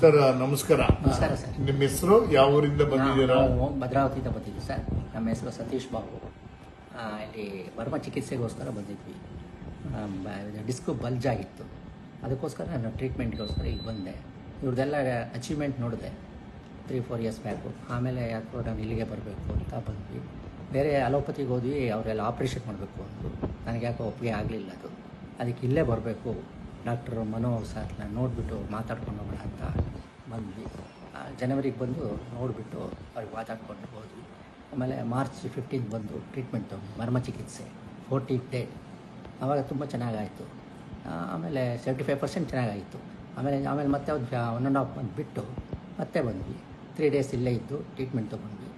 Sir ನಮಸ್ಕಾರ. ನಮಸ್ಕಾರ sir. ನಿಮ್ಮ ಹೆಸರು, ಯಾವ ಊರಿಂದ ಬಂದಿದ್ದೀರಾ? ನಾವು ಭದ್ರಾವತಿಯಿಂದ ಬಂದಿದ್ವಿ ಸರ್. ನಮ್ಮ ಹೆಸರು ಸತೀಶ್ ಬಾಬು. ಇಲ್ಲಿ ವರ್ಮ ಚಿಕಿತ್ಸೆಗೋಸ್ಕರ ಬಂದಿದ್ವಿ. ಡಿಸ್ಕ್ ಬಲ್ಜ್ ಆಗಿತ್ತು, ಅದಕ್ಕೋಸ್ಕರ ನಾನು ಟ್ರೀಟ್ಮೆಂಟ್ಗೋಸ್ಕರ ಇಲ್ಲಿ ಬಂದೆ. ಇವ್ರದ್ದೆಲ್ಲ ಅಚೀವ್ಮೆಂಟ್ ನೋಡಿದೆ 3-4 ಇಯರ್ಸ್ ಬ್ಯಾಕು. ಆಮೇಲೆ ಯಾಕೋ ನಾನು ಇಲ್ಲಿಗೆ ಬರಬೇಕು ಅಂತ ಬಂದ್ವಿ. ಬೇರೆ ಅಲೋಪತಿಗೆ ಹೋದ್ವಿ, ಅವರೆಲ್ಲ ಆಪ್ರೇಷನ್ ಮಾಡಬೇಕು ಅಂದರು. ನನಗೆ ಯಾಕೋ ಒಪ್ಪಿಗೆ ಆಗಲಿಲ್ಲ ಅದು. ಅದಕ್ಕೆ ಇಲ್ಲೇ ಬರಬೇಕು, ಡಾಕ್ಟರ್ ಮನೋ ಸರ್ನ ನೋಡಿಬಿಟ್ಟು ಮಾತಾಡ್ಕೊಂಡು ಹೋಗೋಣ ಅಂತ ಬಂದ್ವಿ. ಜನವರಿಗೆ ಬಂದು ನೋಡಿಬಿಟ್ಟು ಅವ್ರಿಗೆ ಮಾತಾಡ್ಕೊಂಡು ಹೋದ್ವಿ. ಆಮೇಲೆ ಮಾರ್ಚ್ 15 ಬಂದು ಟ್ರೀಟ್ಮೆಂಟ್ ತೊಗೊಂಡು ಮರ್ಮ ಚಿಕಿತ್ಸೆ 14th ಡೇ. ಆವಾಗ ತುಂಬ ಚೆನ್ನಾಗಾಯಿತು. ಆಮೇಲೆ 75% ಚೆನ್ನಾಗಾಯಿತು. ಆಮೇಲೆ ಮತ್ತೆ ಒಂದು 1.5 ಮಂತ್ ಬಿಟ್ಟು ಮತ್ತೆ ಬಂದ್ವಿ. 3 ಡೇಸ್ ಇಲ್ಲೇ ಇದ್ದು ಟ್ರೀಟ್ಮೆಂಟ್ ತೊಗೊಂಡ್ವಿ.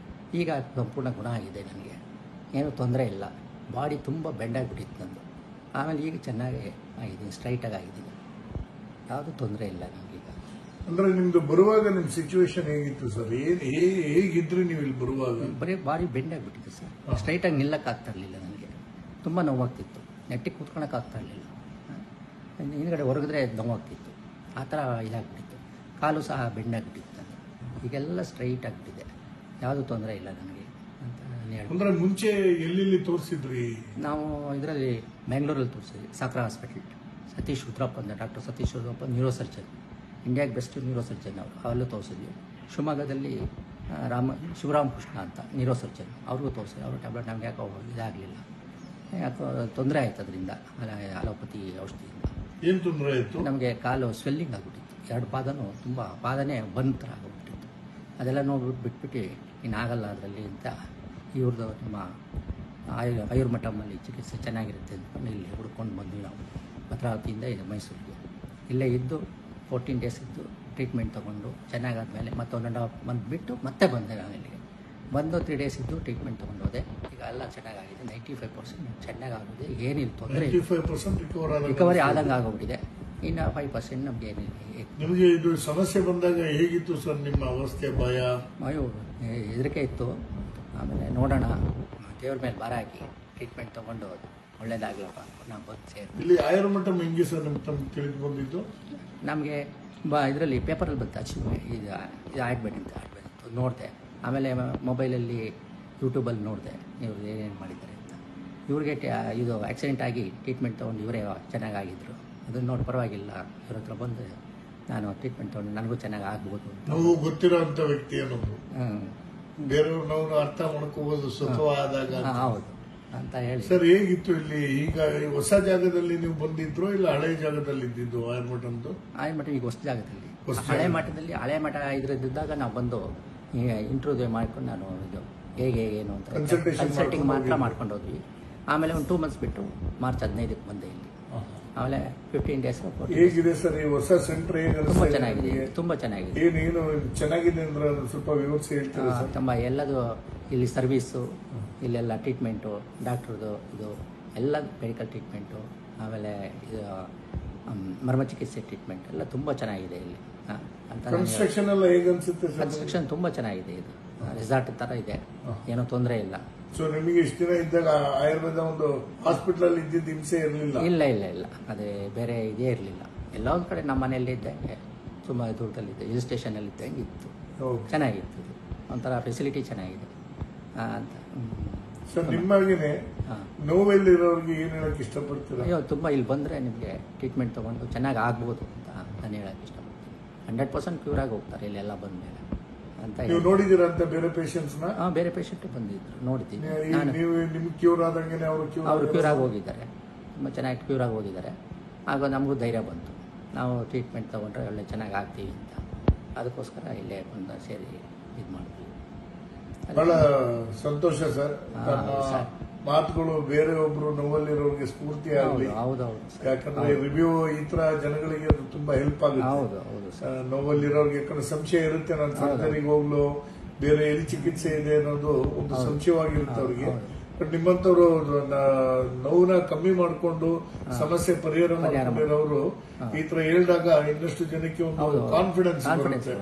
ಈಗ ಸಂಪೂರ್ಣ ಗುಣ ಆಗಿದೆ, ನನಗೆ ಏನೂ ತೊಂದರೆ ಇಲ್ಲ. ಬಾಡಿ ತುಂಬ ಬೆಂಡಾಗಿಬಿಟ್ಟಿತ್ತು ನಂದು. ಆಮೇಲೆ ಈಗ ಚೆನ್ನಾಗಿ ಆಗಿದ್ದೀನಿ, ಸ್ಟ್ರೈಟಾಗಿ ಆಗಿದ್ದೀನಿ, ಯಾವುದೂ ತೊಂದರೆ ಇಲ್ಲ ನನಗೀಗ. ಅಂದ್ರೆ ನಿಮ್ದು ಬರುವಾಗ ನಿಮ್ಮ ಸಿಚುವೇಶನ್ ಹೇಗಿತ್ತು ಸರ್? ಹೇಗಿದ್ರಿ ನೀವು ಇಲ್ಲಿ ಬರುವಾಗ? ಬರೀ ಬಾಡಿ ಬೆಂಡಾಗಿಬಿಟ್ಟಿತ್ತು ಸರ್. ಸ್ಟ್ರೈಟಾಗಿ ನಿಲ್ಲಕ್ಕಾಗ್ತಾ ಇರಲಿಲ್ಲ ನನಗೆ. ತುಂಬ ನೋವಾಗ್ತಿತ್ತು, ನೆಟ್ಟಿಗೆ ಕೂತ್ಕೊಳಕ್ಕಾಗ್ತಾ ಇರಲಿಲ್ಲ. ಹಿಂದ್ಗಡೆ ಹೊರಗಿದ್ರೆ ನೋವಾಗ್ತಿತ್ತು, ಆ ಥರ ಇದಾಗ್ಬಿಟ್ಟಿತ್ತು. ಕಾಲು ಸಹ ಬೆಂಡಾಗ್ಬಿಟ್ಟಿತ್ತು ನನಗೆ. ಈಗೆಲ್ಲ ಸ್ಟ್ರೈಟ್ ಆಗಿಬಿಟ್ಟಿದೆ, ಯಾವುದೂ ತೊಂದರೆ ಇಲ್ಲ ನನಗೆ ಅಂತ ನಾನು ಹೇಳ್ತೀನಿ. ಅಂದ್ರೆ ಮುಂಚೆ ಎಲ್ಲೆಲ್ಲಿ ತೋರಿಸಿದ್ರಿ? ನಾವು ಇದರಲ್ಲಿ ಬೆಂಗಳೂರಲ್ಲಿ ತೋರಿಸಿದ್ವಿ, ಸಾಕ್ರಾ ಹಾಸ್ಪಿಟಲ್. ಸತೀಶ್ ಉದ್ರಪ್ಪ ಅಂತ, ಡಾಕ್ಟರ್ ಸತೀಶ್ ಉದ್ರಪ್ಪ ನ್ಯೂರೋ ಸರ್ಜನ್, ಇಂಡಿಯಾಗೆ ಬೆಸ್ಟ್ ನ್ಯೂರೋ ಸರ್ಜನ್ ಅವರು. ಅಲ್ಲೂ ತೋರಿಸಿದ್ವಿ. ಶಿವಮೊಗ್ಗದಲ್ಲಿ ಶಿವರಾಮ್ ಕೃಷ್ಣ ಅಂತ ನ್ಯೂರೋ ಸರ್ಜನ್, ಅವ್ರಿಗೂ ತೋರಿಸಿದ್ವಿ. ಅವರು ಟ್ಯಾಬ್ಲೆಟ್ ನಮ್ಗೆ ಯಾಕೋ ಇದಾಗಲಿಲ್ಲ, ಯಾಕೋ ತೊಂದರೆ ಆಯ್ತು ಅದರಿಂದ, ಅಲೋಪತಿ ಔಷಧಿಯಿಂದ. ಏನು ತೊಂದರೆ ಆಯಿತು? ನಮಗೆ ಕಾಲು ಸ್ವೆಲ್ಲಿಂಗ್ ಆಗಿಬಿಟ್ಟಿತ್ತು, 2 ಪಾದನೂ ತುಂಬ, ಪಾದನೇ ಬಂದ್ ಥರ ಆಗಿಬಿಟ್ಟಿತ್ತು. ಅದೆಲ್ಲ ನೋಡ್ಬಿಟ್ಟು ಬಿಟ್ಬಿಟ್ಟು ಇನ್ನಾಗಲ್ಲ ಅದರಲ್ಲಿ ಅಂತ ಇವ್ರದ್ದು ನಮ್ಮ ಆಯುರ್ಮಠಮಲ್ಲಿ ಚಿಕಿತ್ಸೆ ಚೆನ್ನಾಗಿರುತ್ತೆ ಅಂದ್ಕೊಂಡು ಇಲ್ಲಿ ಹುಡ್ಕೊಂಡು ಬಂದ್ವಿ ನಾವು. ಭದ್ರಾವತಿಯಿಂದ ಇದು ಮೈಸೂರಿಗೆ ಇಲ್ಲೇ ಇದ್ದು 14 ಡೇಸ್ ಇದ್ದು ಟ್ರೀಟ್ಮೆಂಟ್ ತೊಗೊಂಡು ಚೆನ್ನಾಗಾದ್ಮೇಲೆ ಮತ್ತೆ 1.5 ಮಂತ್ ಬಿಟ್ಟು ಮತ್ತೆ ಬಂದೆ ನಾನು ಇಲ್ಲಿಗೆ. ಬಂದು 3 ಡೇಸ್ ಇದ್ದು ಟ್ರೀಟ್ಮೆಂಟ್ ತೊಗೊಂಡು ಹೋದೆ. ಈಗ ಎಲ್ಲ ಚೆನ್ನಾಗಾಗಿದೆ, 95% ಚೆನ್ನಾಗಾಗಿದೆ, ಏನಿಲ್ಲ ತೊಂದರೆ. 95% ರಿಕವರಿ ಆದಂಗೆ ಆಗೋಗ್ಬಿಟ್ಟಿದೆ. ಇನ್ನು 5% ನಮ್ಗೆ ಏನಿಲ್ಲ. ನಿಮಗೆ ಇದು ಸಮಸ್ಯೆ ಬಂದಾಗ ಹೇಗಿತ್ತು ಸರ್ ನಿಮ್ಮ ಅವಸ್ಥೆ? ಭಯ, ಹೆದರಿಕೆ ಇತ್ತು. ಆಮೇಲೆ ನೋಡೋಣ, ದೇವ್ರ ಮೇಲೆ ಭಾರ ಹಾಕಿ ಟ್ರೀಟ್ಮೆಂಟ್ ತೊಗೊಂಡು ಒಳ್ಳೇದಾಗ್ಲಪ್ಪ ನಾವು ಬಂದು ಸೇರಿ. ಇಲ್ಲಿ ಆಯುರ್ಮಠಂ ಹೆಂಗೆ ಸರ್ ನಿಮ್ಗೆ ತಮ್ಗೆ ತಿಳಿದು ಬಂದಿದ್ದು? ನಮಗೆ ಇದರಲ್ಲಿ ಪೇಪರಲ್ಲಿ ಬಂತು, ಇದು ಆಡ್ಬೇಡಿ ಅಂತ ಆಡ್ಬೇಡಿತ್ತು, ನೋಡಿದೆ. ಆಮೇಲೆ ಮೊಬೈಲಲ್ಲಿ ಯೂಟ್ಯೂಬಲ್ಲಿ ನೋಡಿದೆ ಇವ್ರು ಏನೇನು ಮಾಡಿದ್ದಾರೆ ಅಂತ. ಇವ್ರಿಗೆ ಇದು ಆಕ್ಸಿಡೆಂಟ್ ಆಗಿ ಟ್ರೀಟ್ಮೆಂಟ್ ತೊಗೊಂಡು ಇವರೇ ಚೆನ್ನಾಗಾಗಿದ್ರು. ಅದನ್ನು ನೋಡಿ ಪರವಾಗಿಲ್ಲ, ಇವ್ರ ಹತ್ರ ಬಂದು ನಾನು ಟ್ರೀಟ್ಮೆಂಟ್ ತೊಗೊಂಡು ನನಗೂ ಚೆನ್ನಾಗಿ ಆಗ್ಬೋದು. ನಾವು ಗೊತ್ತಿರೋ ಅಂಥ ವ್ಯಕ್ತಿ ಅನ್ನೋದು ಬೇರೆಯವ್ರು ನಾವು ಅರ್ಥ ಮಾಡ್ಕೋಬಹುದು ಸುಖವಾದಾಗ. ಹೌದು ಅಂತ ಹೇಳಿ. ಸರ್ ಹೇಗಿತ್ತು ಇಲ್ಲಿ? ಈಗ ಹೊಸ ಜಾಗದಲ್ಲಿ ನೀವು ಬಂದಿದ್ರು ಇಲ್ಲ ಹಳೆ ಜಾಗದಲ್ಲಿ ಇದ್ದಿದ್ದು ಆಯುರ್ಮಠಂದು? ಆಯುರ್ಮಠ ಈಗ ಹೊಸ ಜಾಗದಲ್ಲಿ, ಹಳೆ ಮಠ ಇದ್ರದ್ದಾಗ ನಾವು ಬಂದು ಇಂಟರ್ವ್ಯೂ ಮಾಡ್ಕೊಂಡು ನಾನು ಇದು ಹೇಗೆ ಏನು ಅಂತ ಕನ್ಸಲ್ಟಿಂಗ್ ಮಾತ್ರ ಮಾಡ್ಕೊಂಡು ಹೋದ್ವಿ. ಆಮೇಲೆ ಒಂದು 2 ಮಂತ್ಸ್ ಬಿಟ್ಟು ಮಾರ್ಚ್ 15ಕ್ಕೆ ಬಂದೆ ಇಲ್ಲಿ. ಆಮೇಲೆ 15 ಡೇಸ್. ಹೇಗಿದೆ ಸರ್ ಈ ಹೊಸ ಸೆಂಟರ್? ತುಂಬಾ ಚೆನ್ನಾಗಿದೆ, ತುಂಬಾ ಚೆನ್ನಾಗಿದೆ. ಏನು ಚೆನ್ನಾಗಿದೆ ಅಂದ್ರೆ ಸ್ವಲ್ಪ ವಿವರಿಸಿ ಹೇಳ್ತೀರಾ? ತುಂಬ ಎಲ್ಲದು ಇಲ್ಲಿ ಸರ್ವೀಸು, ಇಲ್ಲೆಲ್ಲ ಟ್ರೀಟ್ಮೆಂಟು, ಡಾಕ್ಟ್ರದು ಇದು ಎಲ್ಲ ಮೆಡಿಕಲ್ ಟ್ರೀಟ್ಮೆಂಟು, ಆಮೇಲೆ ಇದು ಮರ್ಮ ಚಿಕಿತ್ಸೆ ಟ್ರೀಟ್ಮೆಂಟ್ ಎಲ್ಲ ತುಂಬ ಚೆನ್ನಾಗಿದೆ ಇಲ್ಲಿ ಅಂತ. ಕನ್ಸ್ಟ್ರಕ್ಷನ್ ಎಲ್ಲ ಹೇಗೆ ಅನ್ಸುತ್ತೆ? ಕನ್ಸ್ಟ್ರಕ್ಷನ್ ತುಂಬ ಚೆನ್ನಾಗಿದೆ, ಇದು ರೆಸಾರ್ಟ್ ಥರ ಇದೆ, ಏನೋ ತೊಂದರೆ ಇಲ್ಲ. ಸೊ ನಿಮಗೆ ಇಷ್ಟು ದಿನ ಇದ್ದಾಗ ಆಯುರ್ವೇದ ಒಂದು ಹಾಸ್ಪಿಟಲ್ ಅಲ್ಲಿ ಇದ್ದಿದ್ದು ಹಿಂಸೆ ಇರಲಿಲ್ಲ? ಇಲ್ಲ, ಅದೇ ಬೇರೆ ಇದೇ ಇರಲಿಲ್ಲ. ಎಲ್ಲ ಒಂದು ಕಡೆ ನಮ್ಮ ಮನೆಯಲ್ಲಿ ಇದ್ದಂಗೆ ತುಂಬ ದೂರದಲ್ಲಿದ್ದೆ, ಹಿಲ್ ಸ್ಟೇಷನಲ್ಲಿ ಇದ್ದಂಗೆ ಇತ್ತು, ಚೆನ್ನಾಗಿತ್ತು. ಒಂಥರ ಫೆಸಿಲಿಟಿ ಚೆನ್ನಾಗಿದೆ ಅಂತ. ಸರ್ ನಿಮ್ಮಾಗೇನೆ ನೋವೆಲ್ಲಿರೋರಿಗೆ ಏನು ಹೇಳಕ್ ಇಷ್ಟಪಡ್ತೀರಾ? ಅಯ್ಯೋ, ತುಂಬ ಇಲ್ಲಿ ಬಂದರೆ ನಿಮಗೆ ಟ್ರೀಟ್ಮೆಂಟ್ ತೊಗೊಂಡು ಚೆನ್ನಾಗಿ ಆಗ್ಬೋದು ಅಂತ ನಾನು ಹೇಳಕ್ಕೆ ಇಷ್ಟಪಡ್ತೀನಿ. 100% ಕ್ಯೂರ್ ಆಗಿ ಹೋಗ್ತಾರೆ ಇಲ್ಲೆಲ್ಲ ಬಂದಮೇಲೆ ಅಂತ. ನೀವು ನೋಡಿದ್ದೀರಾ ಅಂತ ಬೇರೆ ಪೇಷಂಟ್ಸ್? ಬೇರೆ ಪೇಷಂಟ್ ಬಂದಿದ್ರು, ನೋಡ್ತೀನಿ. ನೀವು ನಿಮ್ಗೆ ಕ್ಯೂರ್ ಆದಂಗೆ ಅವರು ಕ್ಯೂರ್ ಆಗಿ ಹೋಗಿದ್ದಾರೆ, ತುಂಬ ಚೆನ್ನಾಗಿ ಕ್ಯೂರ್ ಆಗಿ ಹೋಗಿದ್ದಾರೆ. ಆಗ ನಮಗೂ ಧೈರ್ಯ ಬಂತು, ನಾವು ಟ್ರೀಟ್ಮೆಂಟ್ ತೊಗೊಂಡ್ರೆ ಒಳ್ಳೆ ಚೆನ್ನಾಗಿ ಆಗ್ತೀವಿ ಅಂತ. ಅದಕ್ಕೋಸ್ಕರ ಇಲ್ಲೇ ಬಂದು ಸೇರಿ ಇದು ಮಾಡ್ತೀವಿ. ಬಹಳ ಸಂತೋಷ ಸರ್. ಮಾತುಗಳು ಬೇರೆ ಒಬ್ರು ನೋವಲ್ಲಿರೋರಿಗೆ ಸ್ಫೂರ್ತಿ ಆಗಲಿ. ಹೌದೌದು, ಯಾಕಂದ್ರೆ ರಿವ್ಯೂ ಈ ತರ ಜನಗಳಿಗೆ ಅದು ತುಂಬಾ ಹೆಲ್ಪ್ ಆಗುತ್ತೆ. ನೋವಲ್ಲಿರೋರಿಗೆ ಯಾಕಂದ್ರೆ ಸಂಶಯ ಇರುತ್ತೆ, ನಾನು ಸರ್ಜರಿಗೆ ಹೋಗ್ಲು ಬೇರೆ ಎಲ್ಲಿ ಚಿಕಿತ್ಸೆ ಇದೆ ಅನ್ನೋದು ಒಂದು ಸಂಶಯವಾಗಿರುತ್ತೆ ಅವ್ರಿಗೆ. ಬಟ್ ನಿಮ್ಮಂತವ್ರು ನೋವನ್ನ ಕಮ್ಮಿ ಮಾಡಿಕೊಂಡು ಸಮಸ್ಯೆ ಪರಿಹಾರ ಮಾಡಿರೋರು ಈ ತರ ಹೇಳಿದಾಗ ಇನ್ನಷ್ಟು ಜನಕ್ಕೆ ಒಂದು ಕಾನ್ಫಿಡೆನ್ಸ್ ಬರುತ್ತೆ.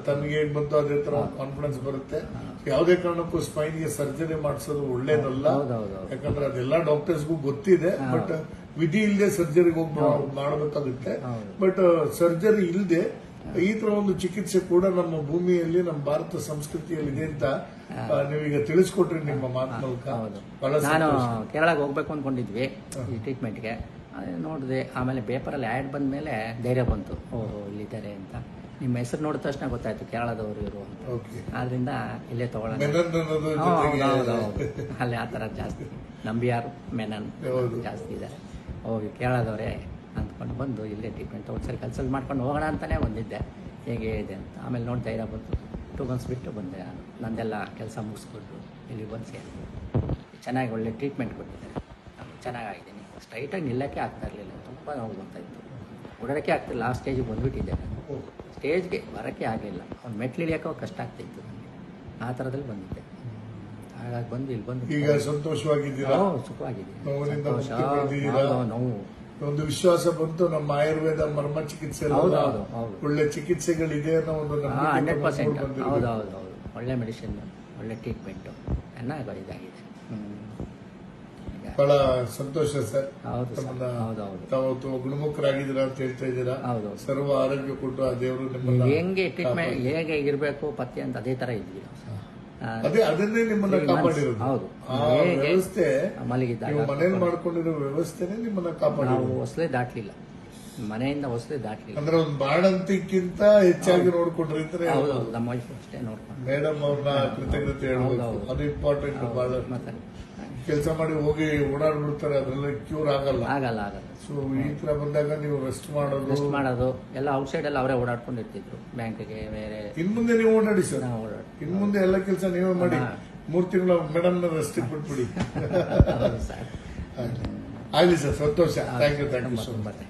ತನಗೆ ಹೇಗ್ ಬಂತು ಅದೇ ತರ ಕಾನ್ಫಿಡೆನ್ಸ್ ಬರುತ್ತೆ. ಯಾವುದೇ ಕಾರಣಕ್ಕೂ ಸ್ಪೈನ್ಗೆ ಸರ್ಜರಿ ಮಾಡಿಸೋದು ಒಳ್ಳೇದಲ್ಲ, ಯಾಕಂದ್ರೆ ಅದೆಲ್ಲ ಡಾಕ್ಟರ್ಸ್ಗೂ ಗೊತ್ತಿದೆ. ಬಟ್ ವಿಧಿ ಇಲ್ಲದೆ ಸರ್ಜರಿಗೆ ಹೋಗಿ ಮಾಡಬೇಕಾಗುತ್ತೆ. ಬಟ್ ಸರ್ಜರಿ ಇಲ್ಲದೆ ಈ ತರ ಒಂದು ಚಿಕಿತ್ಸೆ ಕೂಡ ನಮ್ಮ ಭೂಮಿಯಲ್ಲಿ, ನಮ್ಮ ಭಾರತ ಸಂಸ್ಕೃತಿಯಲ್ಲಿ ಇದೆ ಅಂತ ನೀವೀಗ ತಿಳಿಸ್ಕೊಟ್ರಿ ನಿಮ್ಮ ಮಾತು ಮೂಲಕ. ನಾನು ಕೇರಳಕ್ಕೆ ಹೋಗ್ಬೇಕು ಅಂದ್ಕೊಂಡಿದ್ವಿ ಈ ಟ್ರೀಟ್ಮೆಂಟ್ಗೆ, ನೋಡಿದೆ. ಆಮೇಲೆ ಪೇಪರಲ್ಲಿ ಆ್ಯಡ್ ಬಂದ ಮೇಲೆ ಧೈರ್ಯ ಬಂತು, ಓಹೋ ಇಲ್ಲಿದ್ದಾರೆ ಅಂತ. ನಿಮ್ಮ ಹೆಸರು ನೋಡಿದ ತಕ್ಷಣ ಗೊತ್ತಾಯ್ತು ಕೇರಳದವರು ಇವರು ಅಂತ. ಆದ್ರಿಂದ ಇಲ್ಲೇ ತಗೊಳ್ಳೋಣ. ಅಲ್ಲಿ ಆ ಥರ ಜಾಸ್ತಿ ನಂಬಿಯಾರು ಮೆನನ್ ಜಾಸ್ತಿ ಇದ್ದಾರೆ. ಹೋಗಿ ಕೇರಳದವರೇ ಅಂದ್ಕೊಂಡು ಬಂದು ಇಲ್ಲೇ ಟ್ರೀಟ್ಮೆಂಟ್ ತಗೊಂಡು ಸರಿ ಕನ್ಸಲ್ಟ್ ಮಾಡ್ಕೊಂಡು ಹೋಗೋಣ ಅಂತಲೇ ಬಂದಿದ್ದೆ, ಹೇಗೆ ಇದೆ ಅಂತ. ಆಮೇಲೆ ನೋಡಿ ಧೈರ್ಯ ಬಂತು, 2 months ಬಿಟ್ಟು ಬಂದೆ. ನಂದೆಲ್ಲ ಕೆಲಸ ಮುಗಿಸ್ಕೊಂಡು ಇಲ್ಲಿ ಬಂದು ಸೇರಿದೆ. ಚೆನ್ನಾಗಿ ಒಳ್ಳೆ ಟ್ರೀಟ್ಮೆಂಟ್ ಕೊಟ್ಟಿದ್ದಾರೆ, ಚೆನ್ನಾಗಿದ್ದೀನಿ. ಸ್ಟ್ರೈಟಾಗಿ ನಿಲ್ಲಕ್ಕೆ ಆಗ್ತಾ ಇರಲಿಲ್ಲ, ತುಂಬ ನೋವು ಬರ್ತಾಯಿತ್ತು, ಓಡಾಡೋಕ್ಕೆ ಆಗ್ತಿಲ್ಲ. ಆ ಸ್ಟೇಜಿಗೆ ಬಂದುಬಿಟ್ಟಿದ್ದೆ ನಾನು. ಸ್ಟೇಜ್ಗೆ ಬರೋಕ್ಕೆ ಆಗಲಿಲ್ಲ, ಅವ್ನು ಮೆಟ್ಲು ಇಳಿಯೋಕೆ ಕಷ್ಟ ಆಗ್ತಿತ್ತು ನನಗೆ. ಆ ಥರದಲ್ಲಿ ಬಂದಿದ್ದೆ. ಹಾಗಾಗಿ ಬಂದು ಇಲ್ಲಿ ಬಂದು ಈಗ ಸಂತೋಷವಾಗಿದ್ದೀರಾ? ಸುಖವಾಗಿದ್ದೀನಿ. ನೋವು ಒಂದು ವಿಶ್ವಾಸ ಬಂತು, ನಮ್ಮ ಆಯುರ್ವೇದ ಮರ್ಮ ಚಿಕಿತ್ಸೆ ಒಳ್ಳೆ ಚಿಕಿತ್ಸೆಗಳಿದೆ ಅನ್ನೋ ಒಂದು 100%. ಹೌದು, ಒಳ್ಳೆ ಮೆಡಿಸಿನ್, ಒಳ್ಳೆ ಟ್ರೀಟ್ಮೆಂಟ್ ಇದಾಗಿದೆ. ಬಹಳ ಸಂತೋಷ ಸರ್. ಹೌದು, ಗುಣಮುಖರಾಗಿದ್ದೀರಾ ಅಂತ ಹೇಳ್ತಾ ಇದ್ದೀರಾ. ಸರ್ವ ಆರೋಗ್ಯ ಕೊಟ್ಟು ಆ ದೇವರು ನಿಮ್ಮನ್ನ ಹೆಂಗೆ ಟ್ರೀಟ್ಮೆಂಟ್ ಹೇಗೆ ಇರಬೇಕು ಪತ್ತೆ ಅಂತ ಅದೇ ತರ ಇದ್ವಿ. ಅದನ್ನೇ ನಿಮ್ಮನ್ನ ಕಾಪಾಡಿರೋದು. ಹೌದು, ಆ ವ್ಯವಸ್ಥೆ ಮಲಗಿದ್ದಾಗ ಮನೇಲಿ ಮಾಡ್ಕೊಂಡಿರೋ ವ್ಯವಸ್ಥೆನೇ ನಿಮ್ಮನ್ನ ಕಾಪಾಡಿರೋದು. ನಾವು ಹೊಸಲೇ ದಾಟ್ಲಿಲ್ಲ, ಮನೆಯಿಂದ ಹೊಸಲೇ ದಾಟ್ಲಿಲ್ಲ. ಅಂದ್ರೆ ಒಂದು ಬಾಣಂತಿಕ್ಕಿಂತ ಹೆಚ್ಚಾಗಿ ನೋಡ್ಕೊಂಡ್ರಿ ಅಂದ್ರೆ ನಮ್ಮ ವೈಫ್ ಅಷ್ಟೇ ನೋಡ್ಕೊಂಡು ಮೇಡಮ್ ಅವ್ರನ್ನ ಕೃತಜ್ಞತೆ ಹೇಳ್ಬೋದು. ಅದು ಇಂಪಾರ್ಟೆಂಟ್. ಬಹಳ ಕೆಲಸ ಮಾಡಿ ಹೋಗಿ ಓಡಾಡ್ಬಿಡ್ತಾರೆ, ಅದೆಲ್ಲ ಕ್ಯೂರ್ ಆಗಲ್ಲ. ಸೊ ಈ ತರ ಬಂದಾಗ ನೀವು ರೆಸ್ಟ್ ಮಾಡೋದು ಎಲ್ಲ ಔಟ್ಸೈಡ್ ಎಲ್ಲ ಅವರೇ ಓಡಾಡ್ಕೊಂಡಿರ್ತಿದ್ರು, ಬ್ಯಾಂಕ್ಗೆ ಬೇರೆ. ಇನ್ಮುಂದೆ ನೀವು ಓಡಾಡಿ ಸರ್, ಇನ್ಮುಂದೆ ಎಲ್ಲ ಕೆಲಸ ನೀವೇ ಮಾಡಿ. 3 ತಿಂಗಳು ಮೇಡಮ್ ರೆಸ್ಟ್ ಬಿಟ್ಬಿಡಿ. ಆಗ್ಲಿ ಸರ್, ಸಂತೋಷ. Thank you so much.